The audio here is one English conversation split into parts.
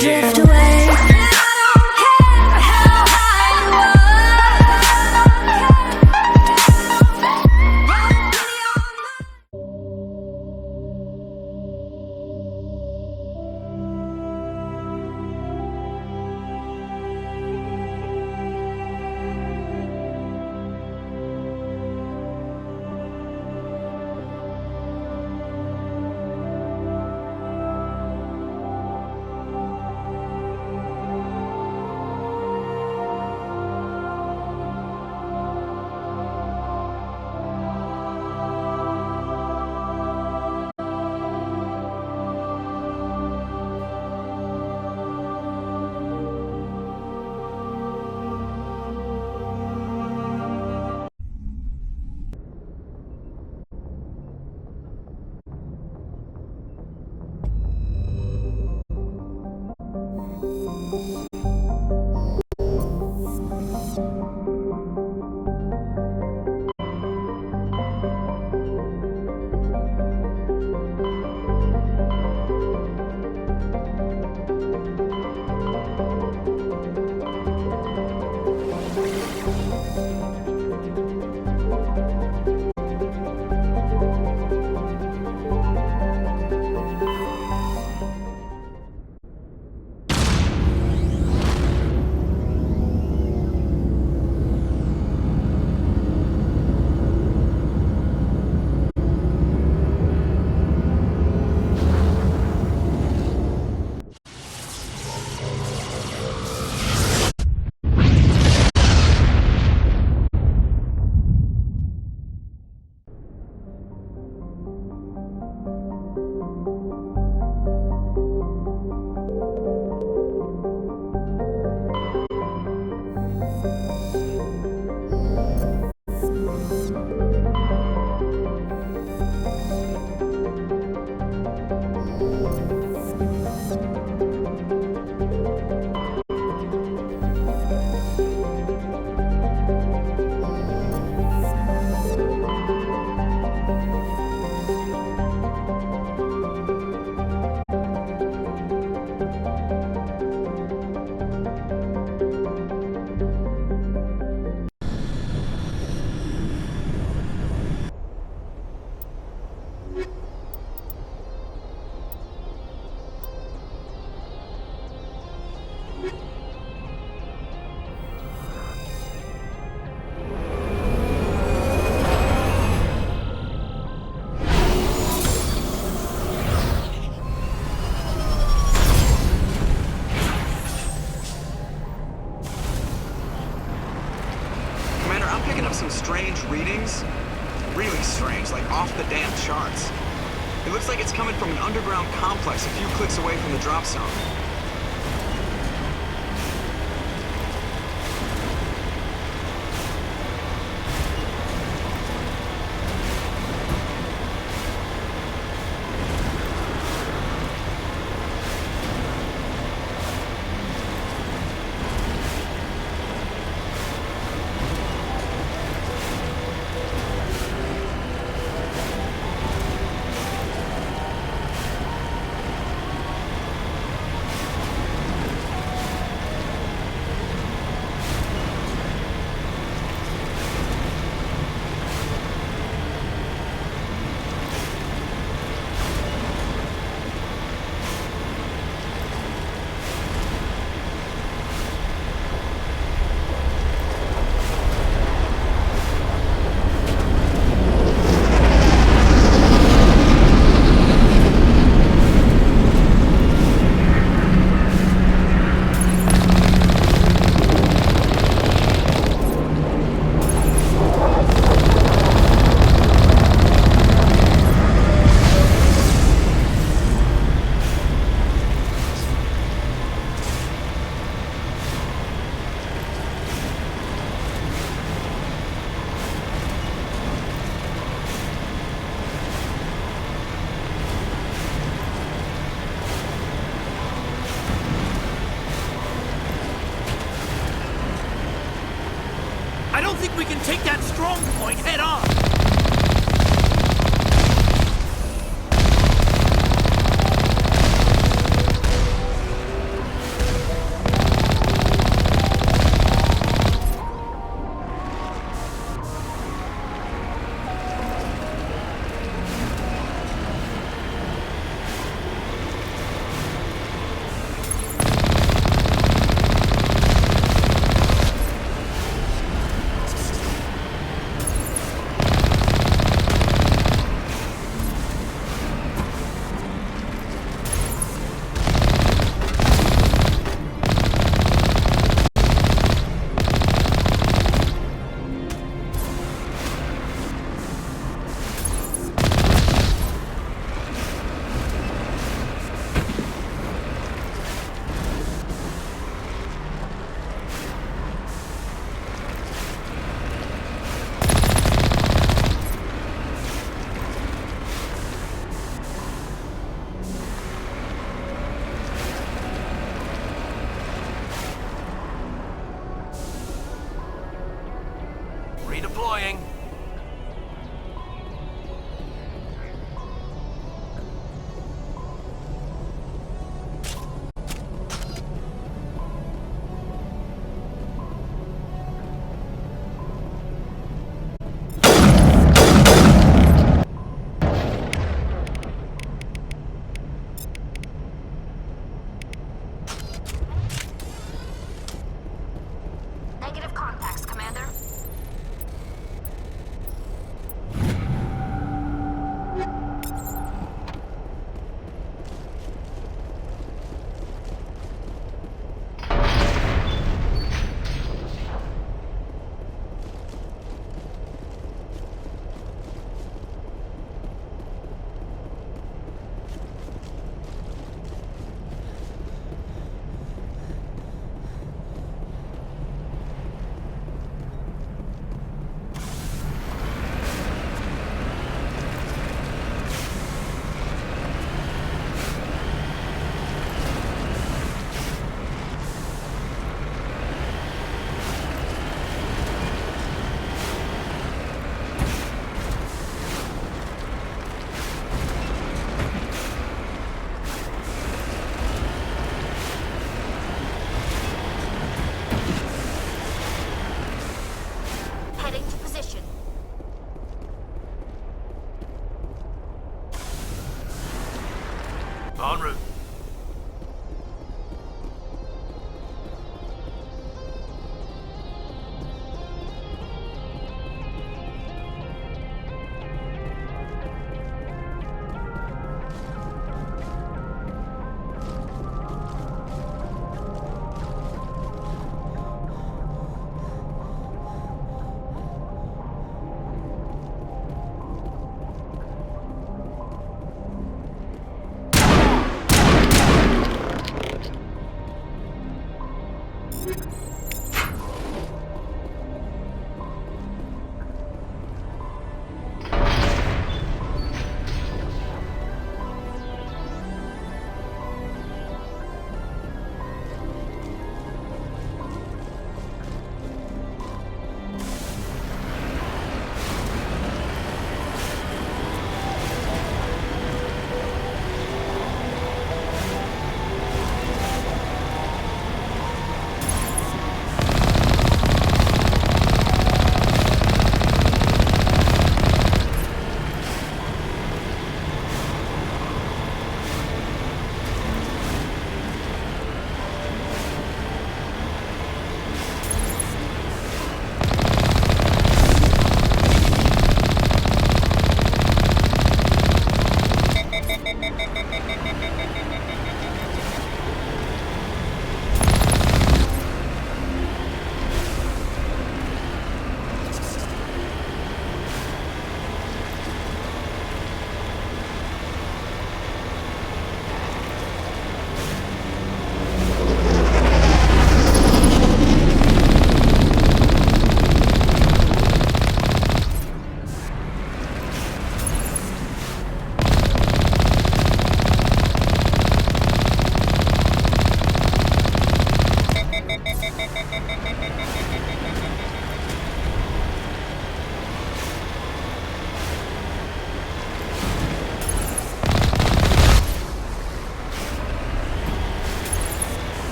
drift away. Some strange readings. Really strange, like off the damn charts. It looks like it's coming from an underground complex a few clicks away from the drop zone. We can take that strong point head on.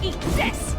Eat this!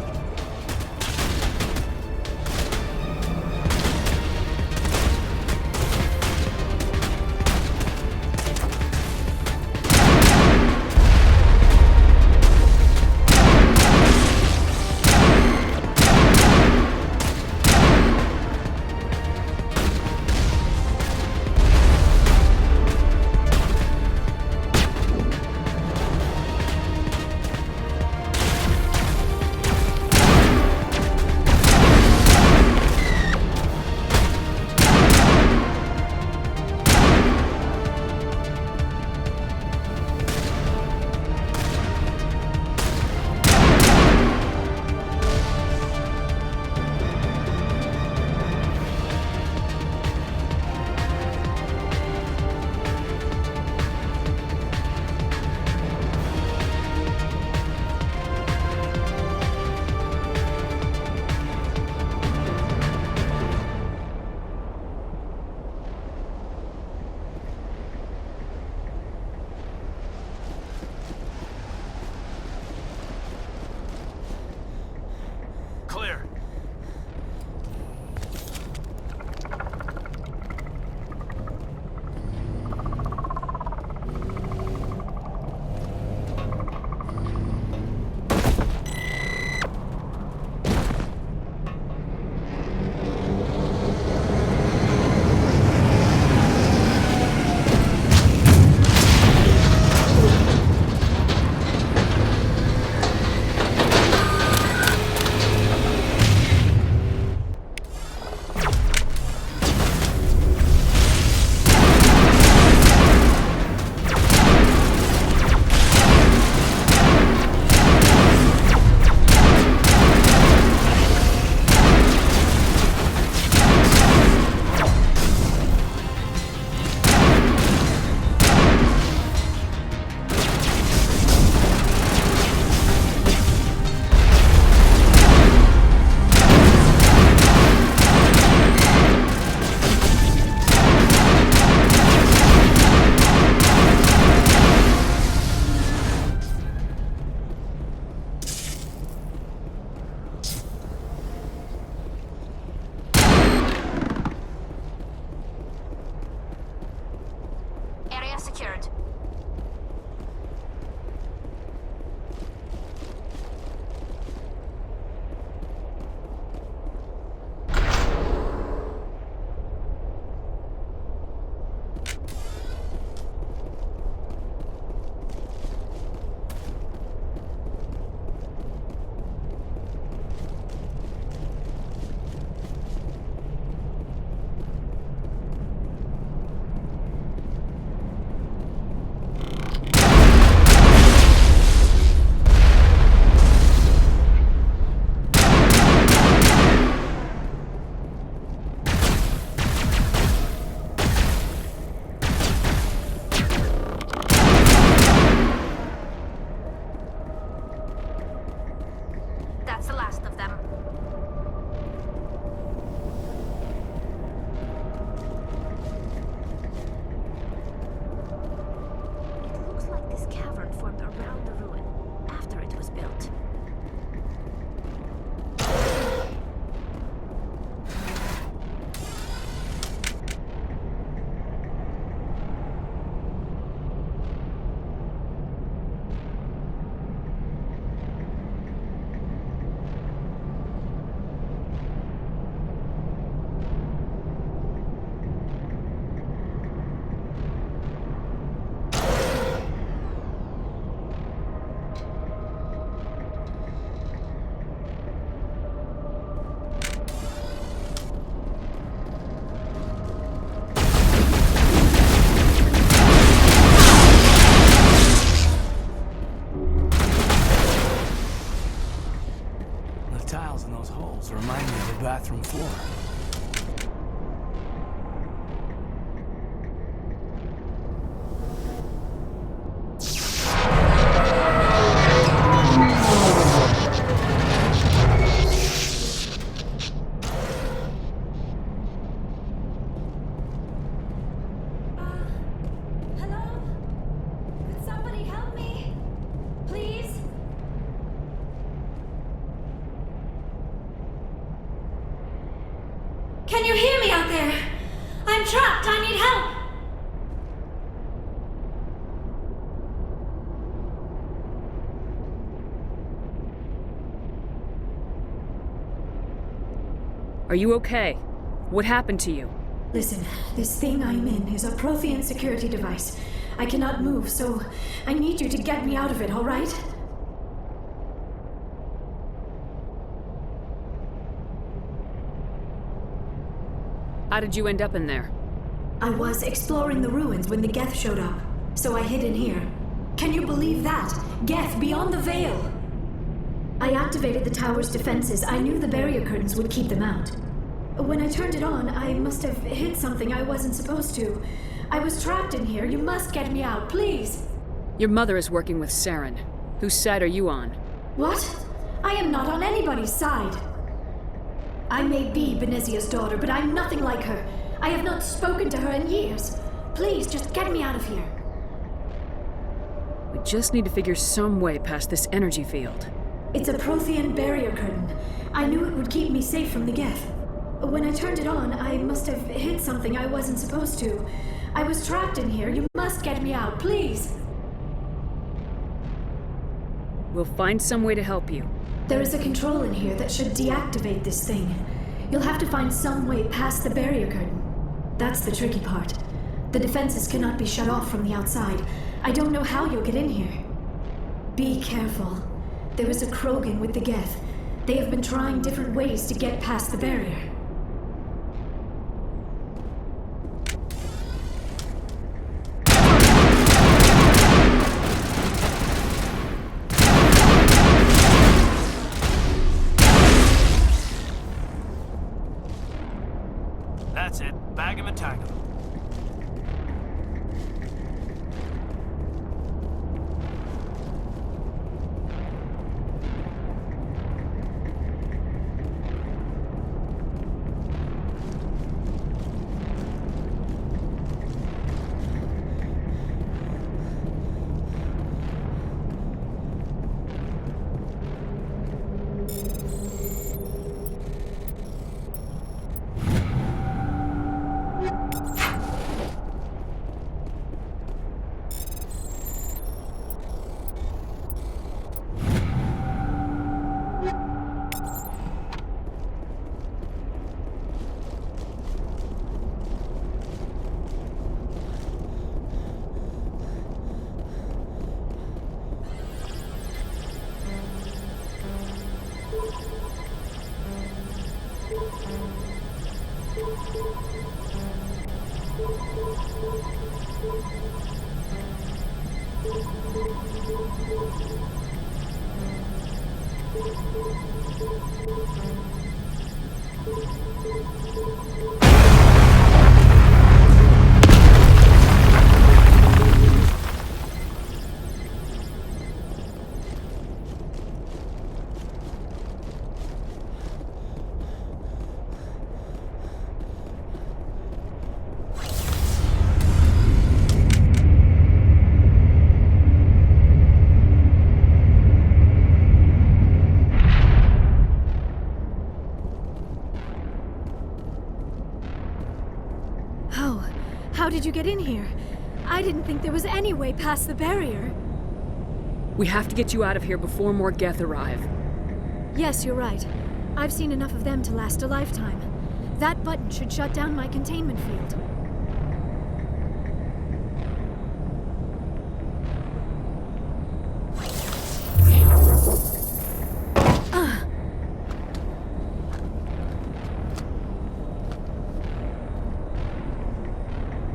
trapped! I need help! Are you okay? What happened to you? Listen, this thing I'm in is a Prothean security device. I cannot move, so I need you to get me out of it, all right? How did you end up in there? I was exploring the ruins when the Geth showed up, so I hid in here. Can you believe that? Geth beyond the veil! I activated the tower's defenses. I knew the barrier curtains would keep them out. When I turned it on, I must have hit something I wasn't supposed to. I was trapped in here. You must get me out, please! Your mother is working with Saren. Whose side are you on? What? I am not on anybody's side. I may be Benezia's daughter, but I'm nothing like her. I have not spoken to her in years. Please, just get me out of here. We just need to figure some way past this energy field. It's a Prothean barrier curtain. I knew it would keep me safe from the Geth. When I turned it on, I must have hit something I wasn't supposed to. I was trapped in here. You must get me out, please! We'll find some way to help you. There is a control in here that should deactivate this thing. You'll have to find some way past the barrier curtain. That's the tricky part. The defenses cannot be shut off from the outside. I don't know how you'll get in here. Be careful. There is a Krogan with the Geth. They have been trying different ways to get past the barrier. That's it. Bag him and tag him. How did you get in here? I didn't think there was any way past the barrier. We have to get you out of here before more Geth arrive. Yes, you're right. I've seen enough of them to last a lifetime. That button should shut down my containment field.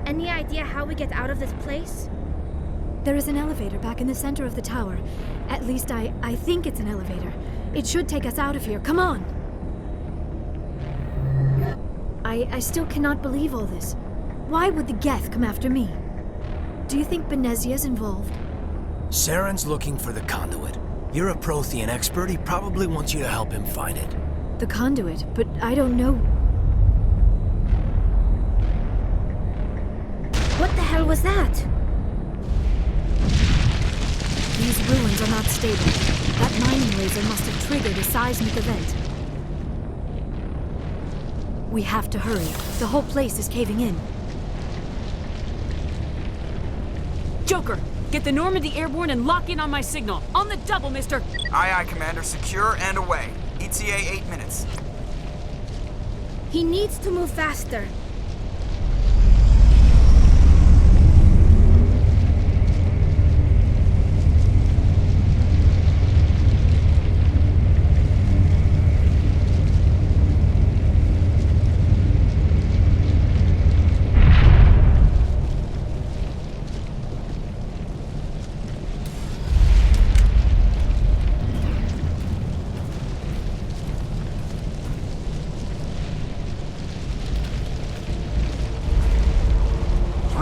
Any idea how we get out of this place? There is an elevator back in the center of the tower. At least I think it's an elevator. It should take us out of here. Come on! I still cannot believe all this. Why would the Geth come after me? Do you think Benezia's involved? Saren's looking for the conduit. You're a Prothean expert. He probably wants you to help him find it. The conduit, but I don't know. What the hell was that? These ruins are not stable. That mining laser must have triggered a seismic event. We have to hurry. The whole place is caving in. Joker, get the Normandy airborne and lock in on my signal. On the double, mister! Aye, aye, Commander. Secure and away. ETA 8 minutes. He needs to move faster.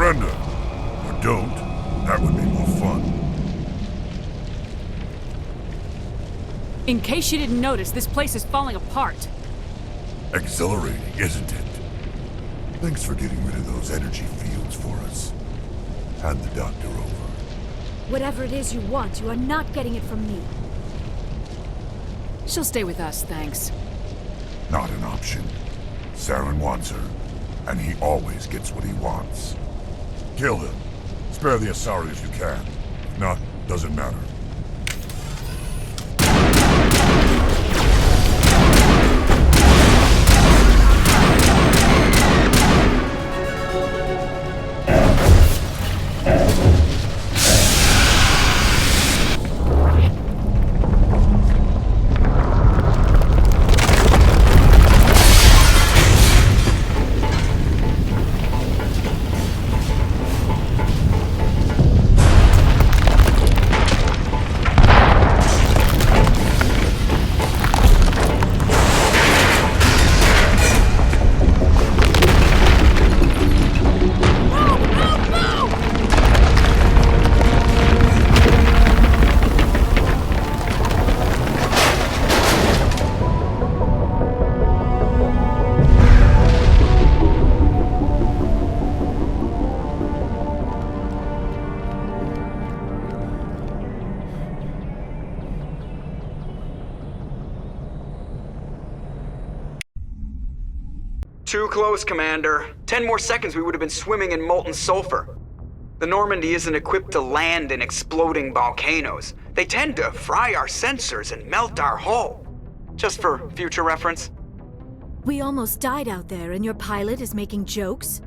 Surrender. Or don't. That would be more fun. In case you didn't notice, this place is falling apart. Exhilarating, isn't it? Thanks for getting rid of those energy fields for us. Hand the doctor over. Whatever it is you want, you are not getting it from me. She'll stay with us, thanks. Not an option. Saren wants her, and he always gets what he wants. Kill him. Spare the Asari if you can. If not, doesn't matter. Too close, Commander. 10 more seconds we would have been swimming in molten sulfur. The Normandy isn't equipped to land in exploding volcanoes. They tend to fry our sensors and melt our hull. Just for future reference. We almost died out there, and your pilot is making jokes?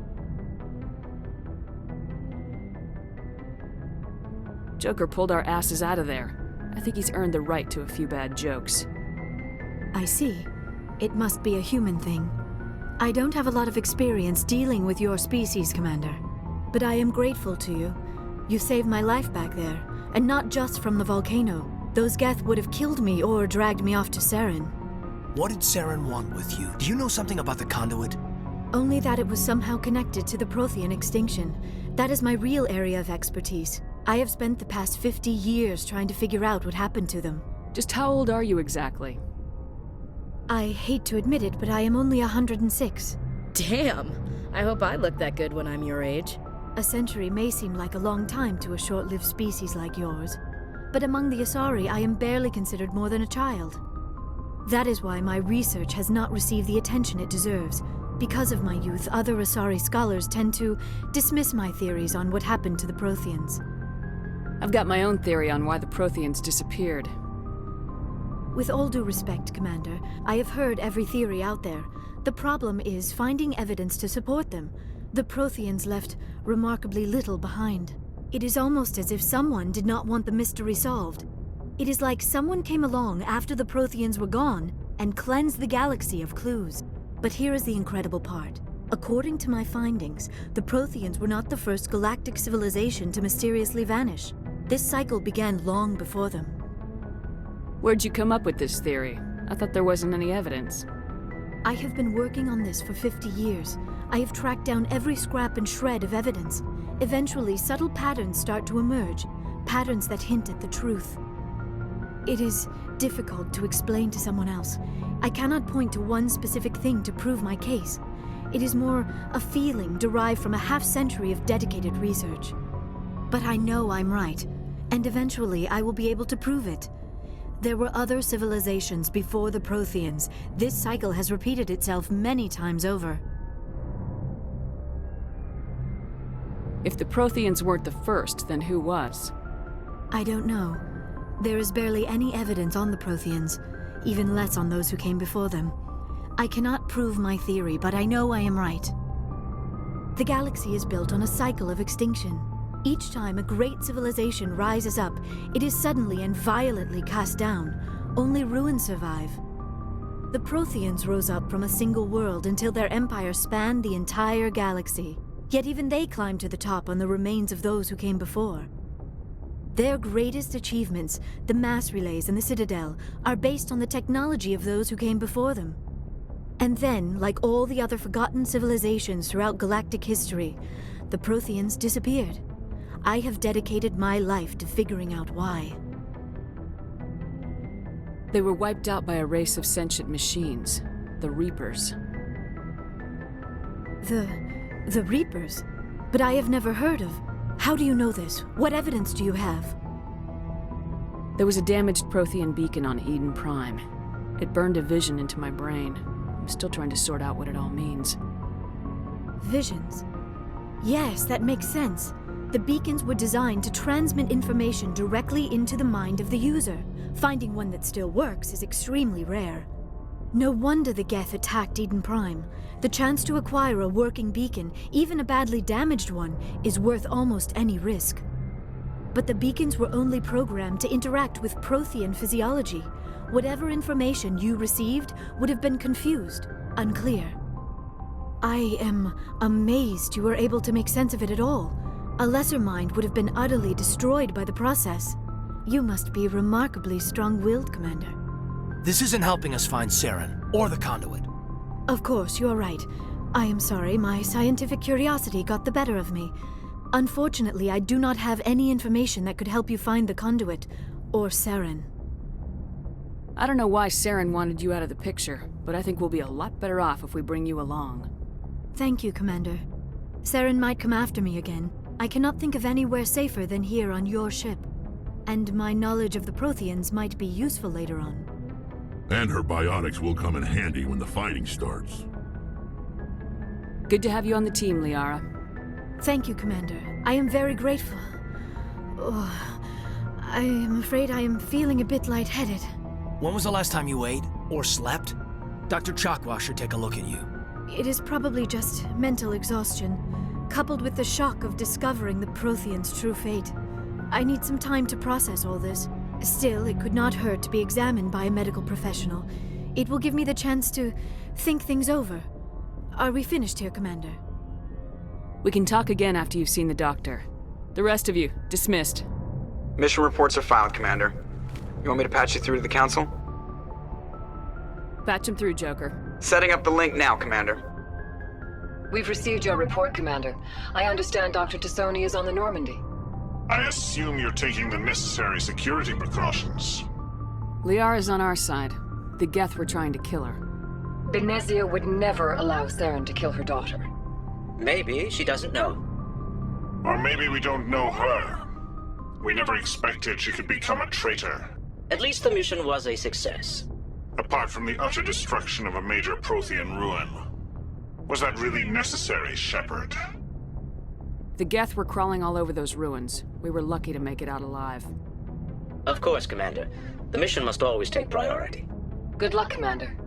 Joker pulled our asses out of there. I think he's earned the right to a few bad jokes. I see. It must be a human thing. I don't have a lot of experience dealing with your species, Commander. But I am grateful to you. You saved my life back there, and not just from the volcano. Those Geth would have killed me or dragged me off to Saren. What did Saren want with you? Do you know something about the conduit? Only that it was somehow connected to the Prothean extinction. That is my real area of expertise. I have spent the past 50 years trying to figure out what happened to them. Just how old are you exactly? I hate to admit it, but I am only 106. Damn! I hope I look that good when I'm your age. A century may seem like a long time to a short-lived species like yours, but among the Asari, I am barely considered more than a child. That is why my research has not received the attention it deserves. Because of my youth, other Asari scholars tend to dismiss my theories on what happened to the Protheans. I've got my own theory on why the Protheans disappeared. With all due respect, Commander, I have heard every theory out there. The problem is finding evidence to support them. The Protheans left remarkably little behind. It is almost as if someone did not want the mystery solved. It is like someone came along after the Protheans were gone and cleansed the galaxy of clues. But here is the incredible part. According to my findings, the Protheans were not the first galactic civilization to mysteriously vanish. This cycle began long before them. Where'd you come up with this theory? I thought there wasn't any evidence. I have been working on this for 50 years. I have tracked down every scrap and shred of evidence. Eventually, subtle patterns start to emerge, patterns that hint at the truth. It is difficult to explain to someone else. I cannot point to one specific thing to prove my case. It is more a feeling derived from a half-century of dedicated research. But I know I'm right, and eventually I will be able to prove it. There were other civilizations before the Protheans. This cycle has repeated itself many times over. If the Protheans weren't the first, then who was? I don't know. There is barely any evidence on the Protheans, even less on those who came before them. I cannot prove my theory, but I know I am right. The galaxy is built on a cycle of extinction. Each time a great civilization rises up, it is suddenly and violently cast down. Only ruins survive. The Protheans rose up from a single world until their empire spanned the entire galaxy. Yet even they climbed to the top on the remains of those who came before. Their greatest achievements, the mass relays and the Citadel, are based on the technology of those who came before them. And then, like all the other forgotten civilizations throughout galactic history, the Protheans disappeared. I have dedicated my life to figuring out why. They were wiped out by a race of sentient machines, the Reapers. The Reapers? But I have never heard of. How do you know this? What evidence do you have? There was a damaged Prothean beacon on Eden Prime. It burned a vision into my brain. I'm still trying to sort out what it all means. Visions? Yes, that makes sense. The beacons were designed to transmit information directly into the mind of the user. Finding one that still works is extremely rare. No wonder the Geth attacked Eden Prime. The chance to acquire a working beacon, even a badly damaged one, is worth almost any risk. But the beacons were only programmed to interact with Prothean physiology. Whatever information you received would have been confused, unclear. I am amazed you were able to make sense of it at all. A lesser mind would have been utterly destroyed by the process. You must be remarkably strong-willed, Commander. This isn't helping us find Saren, or the conduit. Of course, you're right. I am sorry, my scientific curiosity got the better of me. Unfortunately, I do not have any information that could help you find the conduit, or Saren. I don't know why Saren wanted you out of the picture, but I think we'll be a lot better off if we bring you along. Thank you, Commander. Saren might come after me again. I cannot think of anywhere safer than here on your ship. And my knowledge of the Protheans might be useful later on. And her biotics will come in handy when the fighting starts. Good to have you on the team, Liara. Thank you, Commander. I am very grateful. Oh, I am afraid I am feeling a bit lightheaded. When was the last time you ate, or slept? Dr. Chakwa should take a look at you. It is probably just mental exhaustion, coupled with the shock of discovering the Protheans' true fate. I need some time to process all this. Still, it could not hurt to be examined by a medical professional. It will give me the chance to think things over. Are we finished here, Commander? We can talk again after you've seen the doctor. The rest of you, dismissed. Mission reports are filed, Commander. You want me to patch you through to the Council? Patch him through, Joker. Setting up the link now, Commander. We've received your report, Commander. I understand Dr. Tassoni is on the Normandy. I assume you're taking the necessary security precautions. Liara's on our side. The Geth were trying to kill her. Benezia would never allow Saren to kill her daughter. Maybe she doesn't know. Or maybe we don't know her. We never expected she could become a traitor. At least the mission was a success. Apart from the utter destruction of a major Prothean ruin. Was that really necessary, Shepard? The Geth were crawling all over those ruins. We were lucky to make it out alive. Of course, Commander. The mission must always take priority. Good luck, Commander.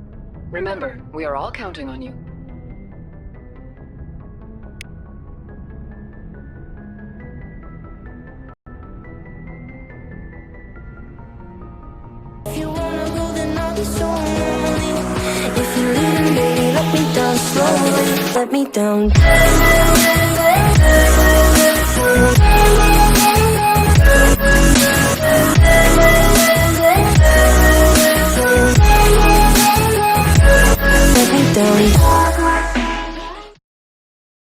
Remember, we are all counting on you. If you wanna go, then I'll be so lonely. If you're leaving, baby, let me down slowly. Let me down.